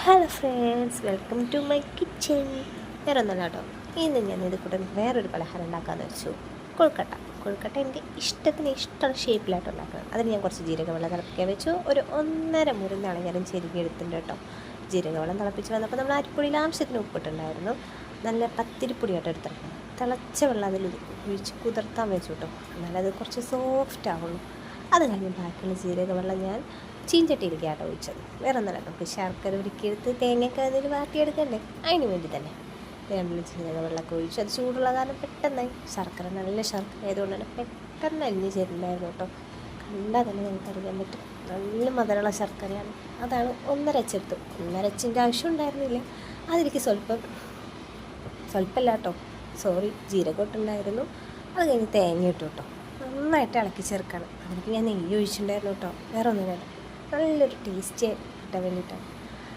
Hello friends, welcome to my kitchen. വേറെ ഒന്നല്ല കേട്ടോ, ഇന്ന് ഞാൻ ഇത് കൂടെ വേറൊരു പലഹാരം ഉണ്ടാക്കാമെന്ന് വെച്ചു. കൊഴുക്കട്ട എനിക്ക് ഇഷ്ടമുള്ള ഷേപ്പിലായിട്ട് ഉണ്ടാക്കണം. അതിന് ഞാൻ കുറച്ച് ജീരകവെള്ളം തിളപ്പിക്കാൻ വെച്ചു. ഒരു 1.5 മുറി നാളികേരം ചെരുകി എടുത്തിട്ടുണ്ട് കേട്ടോ. ജീരകവെള്ളം തിളപ്പിച്ച് വന്നപ്പോൾ നമ്മൾ അരിപ്പൊടിയിൽ ആവശ്യത്തിന് ഉപ്പിട്ടുണ്ടായിരുന്നു. നല്ല പത്തിരിപ്പൊടിയായിട്ട് എടുത്തിട്ടുണ്ട്. തിളച്ച വെള്ളം അതിൽ ഒഴിച്ച് കുതിർത്താൻ വെച്ചു കേട്ടോ, എന്നാലത് കുറച്ച് സോഫ്റ്റ് ആവുള്ളൂ. അത് കഴിഞ്ഞ് ബാക്കിയുള്ള ജീരകവെള്ളം ഞാൻ ചീഞ്ചട്ടിയിലേക്കാട്ടോ ഒഴിച്ചത്. വേറെ ഒന്നല്ല, നമുക്ക് ശർക്കര ഉരുക്കിയെടുത്ത് തേങ്ങയൊക്കെ അതിൽ വാട്ടിയെടുക്കണ്ടേ, അതിന് വേണ്ടി തന്നെ വേണമെങ്കിൽ ജീരകവെള്ളമൊക്കെ ഒഴിച്ചു. അത് ചൂടുള്ള കാരണം പെട്ടെന്നായി. ശർക്കര നല്ല ശർക്കര ആയതുകൊണ്ട് തന്നെ പെട്ടെന്ന് അരിഞ്ഞ് ചേരുന്നുണ്ടായിരുന്നു കേട്ടോ. കണ്ടാൽ തന്നെ നമുക്ക് അറിയാൻ പറ്റും, നല്ല മധുരമുള്ള ശർക്കരയാണ്. അതാണ് 1.5 അച്ചെടുത്തു. 1.5 അച്ചിൻ്റെ ആവശ്യം ഉണ്ടായിരുന്നില്ല. അതിലേക്ക് സ്വല്പമല്ല കേട്ടോ, ജീരകം ഇട്ടുണ്ടായിരുന്നു. അത് കഴിഞ്ഞ് തേങ്ങ ഇട്ടു കേട്ടോ. നന്നായിട്ട് ഇളക്കി ചേർക്കണം. അതിലേക്ക് ഞാൻ നെയ്യ് ഒഴിച്ചിട്ടുണ്ടായിരുന്നു കേട്ടോ. വേറെ ഒന്നും വേണ്ട, നല്ലൊരു ടേസ്റ്റ് കിട്ടാൻ വേണ്ടിയിട്ടാണ്.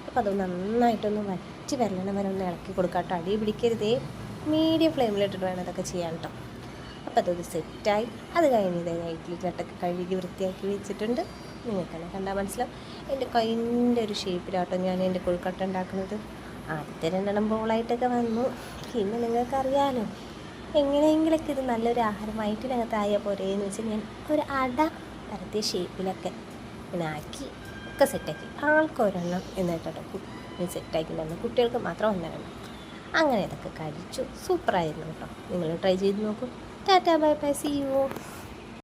അപ്പോൾ അത് നന്നായിട്ടൊന്ന് വറ്റി വരണം വരെ ഒന്ന് ഇളക്കി കൊടുക്കാം കേട്ടോ. അടി പിടിക്കരുതേ, മീഡിയം ഫ്ലെയിമിലിട്ടിട്ട് വേണം ഇതൊക്കെ ചെയ്യാൻ കേട്ടോ. അപ്പോൾ അതൊന്ന് സെറ്റായി. അത് കഴിഞ്ഞ് ഞാൻ ഇഡ്ഡലി തട്ടൊക്കെ കഴുകി വൃത്തിയാക്കി വെച്ചിട്ടുണ്ട്. നിങ്ങൾക്ക് തന്നെ കണ്ടാൽ മനസ്സിലാവും. എൻ്റെ കൈൻ്റെ ഒരു ഷേപ്പിലാട്ടോ ഞാൻ എൻ്റെ കൊഴുക്കട്ട ഉണ്ടാക്കുന്നത്. ആദ്യത്തെ 2 ബോളായിട്ടൊക്കെ വന്നു. പിന്നെ നിങ്ങൾക്കറിയാമല്ലോ, എങ്ങനെയെങ്കിലൊക്കെ ഇത് നല്ലൊരു ആഹാരമായിട്ടിനകത്തായാൽ പോരേന്ന് വെച്ചാൽ ഞാൻ ഒരു അട പരത്തിയ ഷേപ്പിലൊക്കെ ഇങ്ങനെ ആക്കി ഒക്കെ സെറ്റാക്കി. ആൾക്കൊരെണ്ണം എന്നിട്ടോ സെറ്റാക്കിയിട്ടുണ്ടായിരുന്നു. കുട്ടികൾക്ക് മാത്രം 1 അങ്ങനെ ഇതൊക്കെ കഴിച്ചു. സൂപ്പറായിരുന്നു കേട്ടോ. നിങ്ങൾ ട്രൈ ചെയ്ത് നോക്കൂ. Tata, bye bye, see U.